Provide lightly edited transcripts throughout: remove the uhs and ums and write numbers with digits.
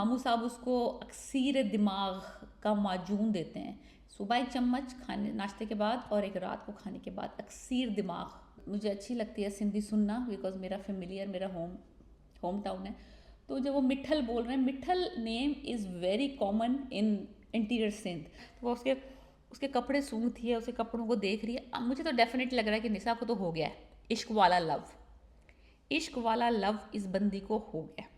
मामू साहब उसको अक्सीर दिमाग का माजून देते हैं। सुबह एक चम्मच खाने नाश्ते के बाद और एक रात को खाने के बाद अक्सीर दिमाग। मुझे अच्छी लगती है सिंधी सुनना बिकॉज मेरा फेमिलियर मेरा होम टाउन है। तो जब वो मिठल बोल रहे हैं, Mithal name is very common in interior Sindh. तो वो उसके उसके कपड़े सूंघती है, उसके कपड़ों को देख रही है। अब मुझे तो डेफिनेट लग रहा है कि निशा को तो हो गया है इश्क वाला लव। इश्क वाला लव इस बंदी को हो गया।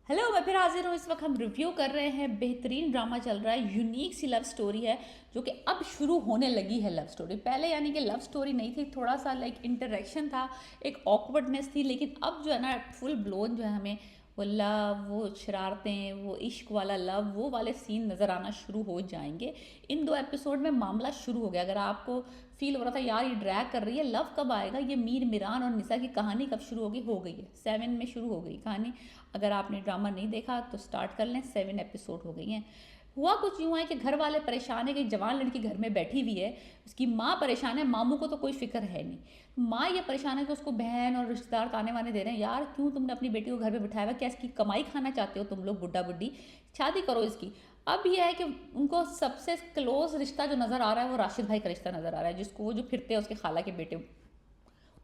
हेलो, मैं फिर हाजिर हूँ। इस वक्त हम रिव्यू कर रहे हैं, बेहतरीन ड्रामा चल रहा है, यूनिक सी लव स्टोरी है जो कि अब शुरू होने लगी है। लव स्टोरी पहले यानी कि लव स्टोरी नहीं थी, थोड़ा सा लाइक इंटरेक्शन था, एक ऑकवर्डनेस थी, लेकिन अब जो है ना फुल ब्लोन जो है हमें वो लव, वो शरारतें, वो इश्क वाला लव, वो वाले सीन नज़र आना शुरू हो जाएंगे। इन 2 एपिसोड में मामला शुरू हो गया। अगर आपको फील हो रहा था यार ये ड्रैग कर रही है, लव कब आएगा, ये मीर मिरान और निशा की कहानी कब शुरू होगी, हो गई है 7 में शुरू हो गई कहानी। अगर आपने ड्रामा नहीं देखा तो स्टार्ट कर लें, 7 एपिसोड हो गई हैं। हुआ कुछ यूँ है कि घर वाले परेशान है कि जवान लड़की घर में बैठी हुई है, उसकी माँ परेशान है, मामू को तो कोई फिक्र है नहीं। माँ ये परेशान है कि उसको बहन और रिश्तेदार ताने वाने दे रहे हैं, यार क्यों तुमने अपनी बेटी को घर में बिठाया हुआ, क्या इसकी कमाई खाना चाहते हो तुम लोग, बुड्ढा बुड्ढी, शादी करो इसकी। अब यह है कि उनको सबसे क्लोज रिश्ता जो नज़र आ रहा है वो राशिद भाई का रिश्ता नज़र आ रहा है, जिसको वो जो फिरते हैं उसके खाला के बेटे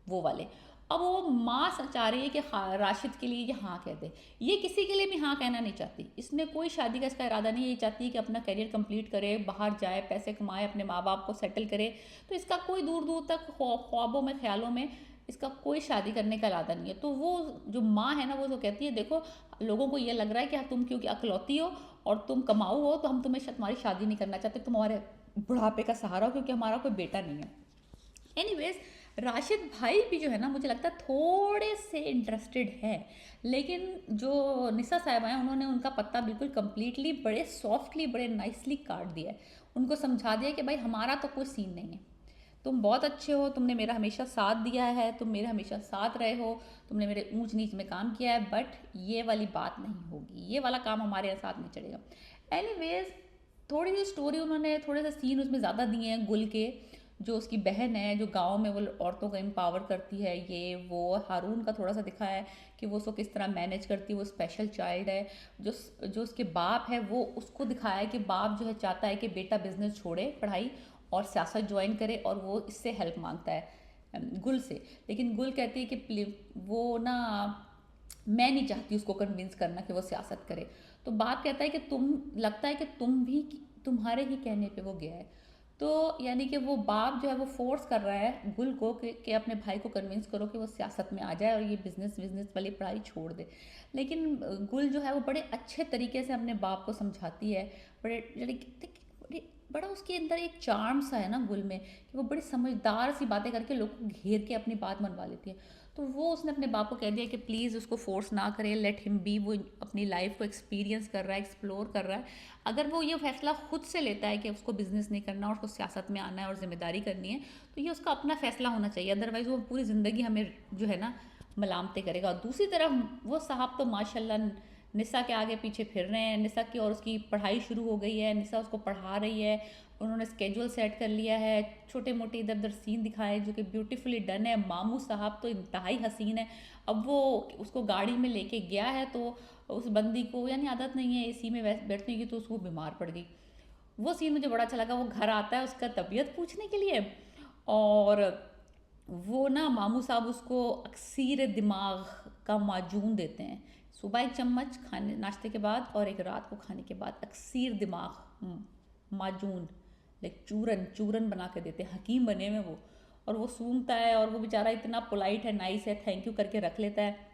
वो वाले। अब वो माँ चाह रही है कि राशिद के लिए ये हाँ कह दे। ये किसी के लिए भी हाँ कहना नहीं चाहती, इसने कोई शादी का इसका इरादा नहीं है। ये चाहती है कि अपना करियर कंप्लीट करे, बाहर जाए, पैसे कमाए, अपने माँ बाप को सेटल करे। तो इसका कोई दूर दूर तक ख्वाबों में, ख्यालों में इसका कोई शादी करने का इरादा नहीं है। तो वो जो माँ है ना वो तो कहती है देखो लोगों को ये लग रहा है कि तुम क्योंकि अकलौती हो और तुम कमाऊ हो तो हम तुम्हारी शादी नहीं करना चाहते, तुम हमारे बुढ़ापे का सहारा हो क्योंकि हमारा कोई बेटा नहीं है। एनीवेज, राशिद भाई भी जो है ना मुझे लगता है थोड़े से इंटरेस्टेड है, लेकिन जो निशा साहब हैं उन्होंने उनका पत्ता बिल्कुल कंप्लीटली बड़े सॉफ्टली बड़े नाइसली काट दिया है। उनको समझा दिया कि भाई हमारा तो कोई सीन नहीं है, तुम बहुत अच्छे हो, तुमने मेरा हमेशा साथ दिया है, तुम मेरे हमेशा साथ रहे हो, तुमने मेरे ऊंच नीच में काम किया है, बट ये वाली बात नहीं होगी, ये वाला काम हमारे यहाँ साथ नहीं चलेगा। एनीवेज, थोड़ी सी स्टोरी उन्होंने थोड़े से सीन उसमें ज़्यादा दिए हैं। गुल के जो उसकी बहन है जो गांव में वो औरतों को एम्पावर करती है, ये वो हारून का थोड़ा सा दिखा है कि वो उसको किस तरह मैनेज करती है, वो स्पेशल चाइल्ड है। जो जो उसके बाप है वो उसको दिखाया है कि बाप जो है चाहता है कि बेटा बिजनेस छोड़े, पढ़ाई और सियासत ज्वाइन करे, और वो इससे हेल्प मांगता है गुल से। लेकिन गुल कहती है कि वो ना, मैं नहीं चाहती उसको कन्विंस करना कि वो सियासत करे। तो बाप कहता है कि तुम, लगता है कि तुम भी, तुम्हारे ही कहने पे वो गया है। तो यानी कि वो बाप जो है वो फोर्स कर रहा है गुल को कि अपने भाई को कन्विंस करो कि वो सियासत में आ जाए और ये बिजनेस बिजनेस वाली पढ़ाई छोड़ दे। लेकिन गुल जो है वो बड़े अच्छे तरीके से अपने बाप को समझाती है। बड़े बड़ा उसके अंदर एक चार्म सा है ना गुल में, कि वो बड़ी समझदार सी बातें करके लोगों को घेर के अपनी बात मनवा लेती है। तो वो उसने अपने बाप को कह दिया कि प्लीज़ उसको फोर्स ना करे, लेट हिम बी, वो अपनी लाइफ को एक्सपीरियंस कर रहा है, एक्सप्लोर कर रहा है। अगर वो ये फैसला खुद से लेता है कि उसको बिजनेस नहीं करना और उसको सियासत में आना है और जिम्मेदारी करनी है, तो ये उसका अपना फैसला होना चाहिए, अदरवाइज़ वो पूरी ज़िंदगी हमें जो है ना मलामते करेगा। और दूसरी तरफ वो साहब तो माशाल्लाह निशा के आगे पीछे फिर रहे हैं। निशा की और उसकी पढ़ाई शुरू हो गई है, निशा उसको पढ़ा रही है, उन्होंने स्केड्यूल सेट कर लिया है, छोटे मोटे इधर उधर सीन दिखाए जो कि ब्यूटीफुली डन है। मामू साहब तो इंतहाई हसीन है। अब वो उसको गाड़ी में लेके गया है तो उस बंदी को यानी आदत नहीं है एसी में बैठने की, तो उसको बीमार पड़ गई। वो सीन मुझे बड़ा अच्छा लगा। वो घर आता है उसका तबीयत पूछने के लिए, और वो ना मामू साहब उसको अक्सीर दिमाग का माजून देते हैं। सुबह एक चम्मच खाने नाश्ते के बाद और एक रात को खाने के बाद अक्सीर दिमाग माजून, लाइक चूरन चूरन बना के देते हैं। हकीम बने हुए वो, और वो सूंघता है, और वो बेचारा इतना पोलाइट है, नाइस है, थैंक यू करके रख लेता है।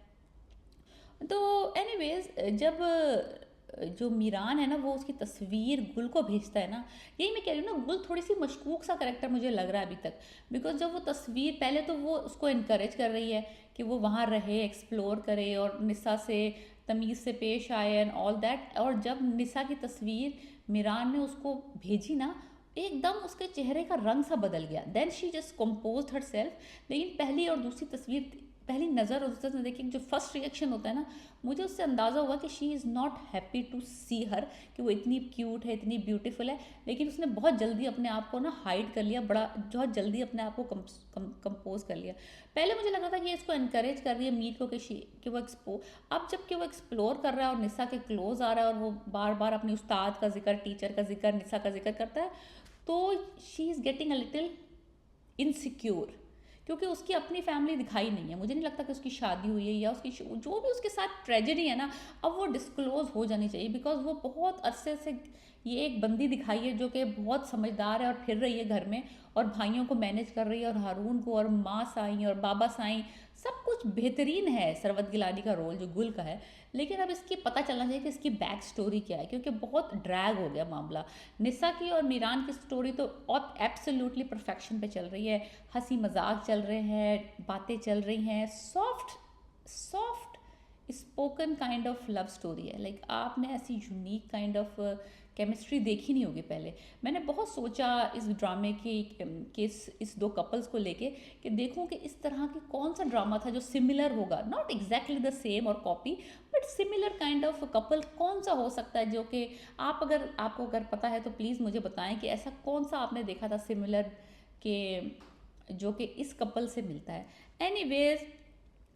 तो एनीवेज, जब जो मीरान है ना वो उसकी तस्वीर गुल को भेजता है ना, यही मैं कह रही हूँ ना, गुल थोड़ी सी मशकूक सा करेक्टर मुझे लग रहा है अभी तक। बिकॉज जब वो तस्वीर, पहले तो वो उसको इनकरेज कर रही है कि वो वहाँ रहे, एक्सप्लोर करे और निशा से तमीज़ से पेश आए एंड ऑल दैट। और जब निशा की तस्वीर मीरान ने उसको भेजी ना, एकदम उसके चेहरे का रंग सा बदल गया। Then she just compose herself. लेकिन पहली और दूसरी तस्वीर पहली नज़र उससे देखिए जो फर्स्ट रिएक्शन होता है ना, मुझे उससे अंदाज़ा हुआ कि she is not happy to see her, कि वो इतनी क्यूट है, इतनी ब्यूटीफुल है, लेकिन उसने बहुत जल्दी अपने आप को ना हाइड कर लिया, बड़ा बहुत जल्दी अपने आप को कंपोज कर लिया। पहले मुझे लगा था कि इसको इनकरेज कर रही है मीत को कि वो अब जबकि वो एक्सप्लोर कर रहा है और निशा के क्लोज आ रहा है और वो बार बार अपनी उस्ताद का जिक्र, टीचर का जिक्र, निशा का जिक्र करता है, तो she is getting a little insecure, क्योंकि उसकी अपनी फैमिली दिखाई नहीं है। मुझे नहीं लगता कि उसकी शादी हुई है या उसकी जो भी उसके साथ ट्रेजेडी है ना, अब वो डिस्क्लोज हो जानी चाहिए, बिकॉज वो बहुत अरसे से ये एक बंदी दिखाई है जो कि बहुत समझदार है और फिर रही है घर में और भाइयों को मैनेज कर रही है और हारून को और माँ साईं और बाबा साईं सब कुछ बेहतरीन है। सरवत गिलानी का रोल जो गुल का है, लेकिन अब इसकी पता चलना चाहिए कि इसकी बैक स्टोरी क्या है, क्योंकि बहुत ड्रैग हो गया मामला। निशा की और मीरान की स्टोरी तो एब्सोल्युटली परफेक्शन पे चल रही है, हंसी मजाक चल रहे हैं, बातें चल रही हैं, soft soft spoken kind of love story है। लाइक आपने ऐसी यूनिक काइंड ऑफ केमिस्ट्री देखी नहीं होगी पहले। मैंने बहुत सोचा इस ड्रामे के इस दो कपल्स को लेके कि देखूं कि इस तरह की कौन सा ड्रामा था जो सिमिलर होगा, नॉट एग्जैक्टली द सेम और copy, but similar kind of couple कौन सा हो सकता है जो कि आपको अगर पता है तो प्लीज़ मुझे बताएं कि ऐसा कौन सा आपने देखा था सिमिलर के जो कि इस कपल से मिलता है। एनीवेज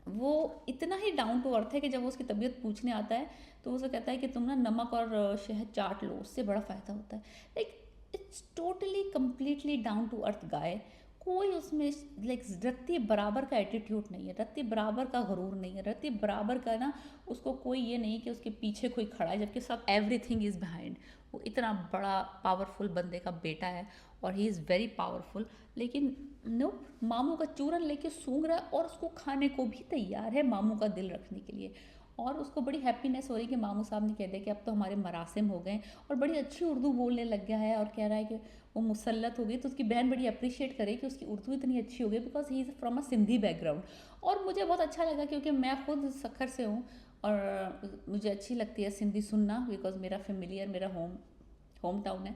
वो इतना ही डाउन टू अर्थ है कि जब वो उसकी तबीयत पूछने आता है तो वो उसे कहता है कि तुम ना नमक और शहद चाट लो, उससे बड़ा फ़ायदा होता है। Like it's totally completely down to earth guy. कोई उसमें लाइक रत्ती बराबर का एटीट्यूड नहीं है, रत्ती बराबर का गरूर नहीं है, रत्ती बराबर का ना उसको कोई ये नहीं कि उसके पीछे कोई खड़ा है, जबकि सब एवरीथिंग इज़ बिहाइंड। वो इतना बड़ा पावरफुल बंदे का बेटा है और ही इज़ वेरी पावरफुल, लेकिन नो, मामू का चूरन लेके सूंघ रहा है और उसको खाने को भी तैयार है मामू का दिल रखने के लिए। और उसको बड़ी हैप्पीनेस हो रही कि मामू साहब ने कह दिया कि अब तो हमारे मरासिम हो गए, और बड़ी अच्छी उर्दू बोलने लग गया है और कह रहा है कि वो मुसल्लत हो गई। तो उसकी बहन बड़ी अप्रिशिएट करे कि उसकी उर्दू इतनी अच्छी हो गई, because he is from a Sindhi background. और मुझे बहुत अच्छा लगा क्योंकि मैं खुद सखर से हूँ और मुझे अच्छी लगती है सिंधी सुनना, बिकॉज मेरा फेमिलियर, मेरा होम टाउन है।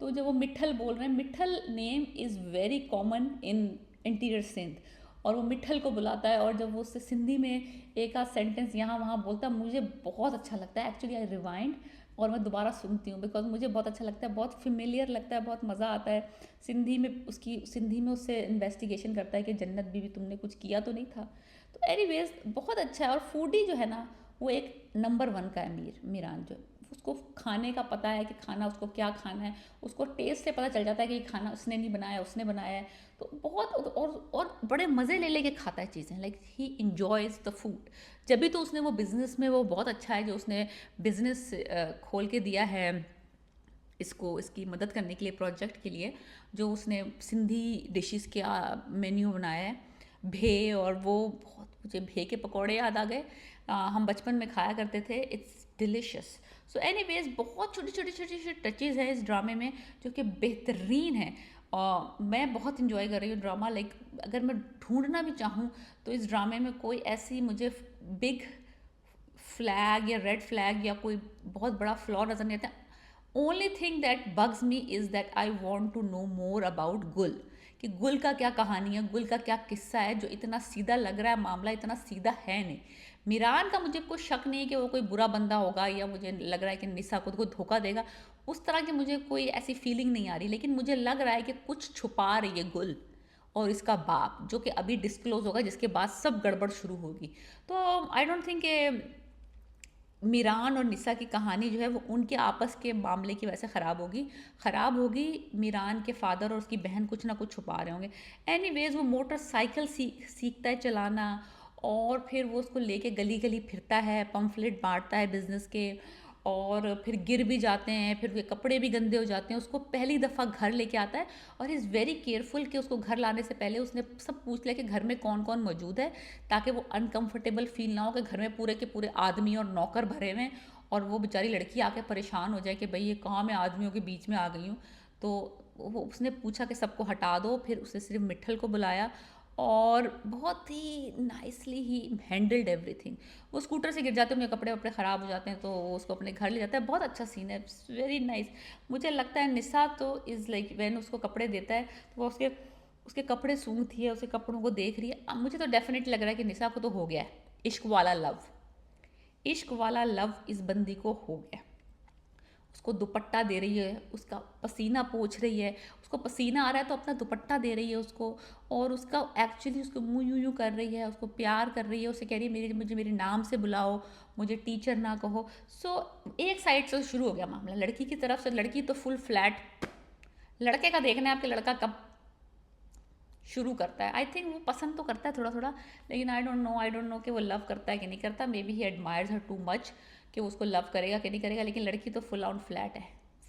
तो जब वो मिठल बोल रहे हैं, Mithal name is very common in interior Sindh, और वो मिठल को बुलाता है और जब वो उससे सिंधी में एक आध सेंटेंस यहाँ वहाँ बोलता है, मुझे बहुत अच्छा लगता है। एक्चुअली आई रिवाइंड और मैं दोबारा सुनती हूँ बिकॉज मुझे बहुत अच्छा लगता है, बहुत फेमिलियर लगता है, बहुत मज़ा आता है। सिंधी में उससे इन्वेस्टिगेशन करता है कि जन्नत बीबी तुमने कुछ किया तो नहीं था। तो एनीवेज बहुत अच्छा है। और फूडी जो है ना, वो एक नंबर 1 का है मीरान, जो उसको खाने का पता है कि खाना उसको क्या खाना है, उसको टेस्ट से पता चल जाता है कि खाना उसने नहीं बनाया, उसने बनाया है। तो बहुत और बड़े मज़े ले लेके खाता है चीज़ें, लाइक ही इंजॉयज़ द फूड। जब भी तो उसने वो बिज़नेस में वो बहुत अच्छा है जो उसने बिज़नेस खोल के दिया है इसकी मदद करने के लिए, प्रोजेक्ट के लिए, जो उसने सिंधी डिशेस का मेन्यू बनाया है, भे। और वो बहुत, मुझे भे के पकौड़े याद आ गए, हम बचपन में खाया करते थे, इट्स डिलिशियस। सो एनीवेज बहुत छोटी टचेज़ हैं इस ड्रामे में जो कि बेहतरीन है। और मैं बहुत इंजॉय कर रही हूँ ड्रामा। लाइक अगर मैं ढूंढना भी चाहूँ तो इस ड्रामे में कोई ऐसी मुझे बिग फ्लैग या रेड फ्लैग या कोई बहुत बड़ा फ्लॉ नज़र नहीं आता। Only thing that bugs me is that I want to know more about Gul, कि गुल का क्या कहानी है, गुल का क्या किस्सा है जो इतना सीधा लग रहा है, मामला इतना सीधा है नहीं। मीरान का मुझे कुछ शक नहीं है कि वो कोई बुरा बंदा होगा या मुझे लग रहा है कि निशा खुद को धोखा देगा, उस तरह की मुझे कोई ऐसी फीलिंग नहीं आ रही। लेकिन मुझे लग रहा है कि कुछ छुपा रही है गुल और इसका बाप, जो कि अभी डिस्क्लोज होगा, जिसके बाद सब गड़बड़ शुरू होगी। तो आई डोंट थिंक मीरान और निशा की कहानी जो है वो उनके आपस के मामले की वजह से ख़राब होगी। मीरान के फादर और उसकी बहन कुछ ना कुछ छुपा रहे होंगे। एनीवेज वो मोटरसाइकिल सीखता है चलाना और फिर वो उसको लेके गली गली फिरता है, पम्फलेट बांटता है बिज़नेस के, और फिर गिर भी जाते हैं, फिर उसके कपड़े भी गंदे हो जाते हैं। उसको पहली दफ़ा घर लेके आता है और इज़ वेरी केयरफुल कि उसको घर लाने से पहले उसने सब पूछ लिया कि घर में कौन कौन मौजूद है, ताकि वो अनकंफर्टेबल फील ना हो कि घर में पूरे के पूरे आदमी और नौकर भरे हुए हैं और वो बेचारी लड़की आके परेशान हो जाए कि भाई ये कहाँ मैं आदमियों के बीच में आ गई हूँ। तो वो उसने पूछा कि सबको हटा दो, फिर उसने सिर्फ मिठल को बुलाया और बहुत ही नाइसली ही हैंडल्ड एवरीथिंग। वो स्कूटर से गिर जाते हैं, उनके कपड़े वपड़े ख़राब हो जाते हैं, तो वो उसको अपने घर ले जाता है। बहुत अच्छा सीन है, वेरी नाइस। मुझे लगता है निशा तो इज़ लाइक व्हेन उसको कपड़े देता है तो वो उसके उसके कपड़े सूंघती है, उसके कपड़ों को देख रही है। अब मुझे तो डेफिनेटली लग रहा है कि निशा को तो हो गया है इश्क वाला लव, इश्क वाला लव इस बंदी को हो गया। उसको दुपट्टा दे रही है, उसका पसीना पोंछ रही है, उसको पसीना आ रहा है तो अपना दुपट्टा दे रही है उसको, और उसका एक्चुअली उसको मुँह यूँ यूँ कर रही है, उसको प्यार कर रही है, उसे कह रही है मुझे मेरे नाम से बुलाओ, मुझे टीचर ना कहो। सो एक साइड से शुरू हो गया मामला लड़की की तरफ से। लड़की तो फुल फ्लैट, लड़के का देखना है आपके लड़का कब शुरू करता है। आई थिंक वो पसंद तो करता है थोड़ा थोड़ा, लेकिन आई डोंट नो कि वो लव करता है कि नहीं करता। May be he admires her too much कि वो उसको लव करेगा कि नहीं करेगा। लेकिन लड़की तो फुल ऑन फ्लैट है,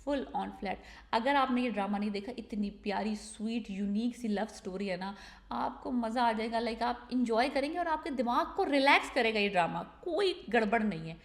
फुल ऑन फ्लैट। अगर आपने ये ड्रामा नहीं देखा, इतनी प्यारी स्वीट यूनिक सी लव स्टोरी है ना, आपको मज़ा आ जाएगा। लाइक आप इंजॉय करेंगे और आपके दिमाग को रिलैक्स करेगा ये ड्रामा, कोई गड़बड़ नहीं है।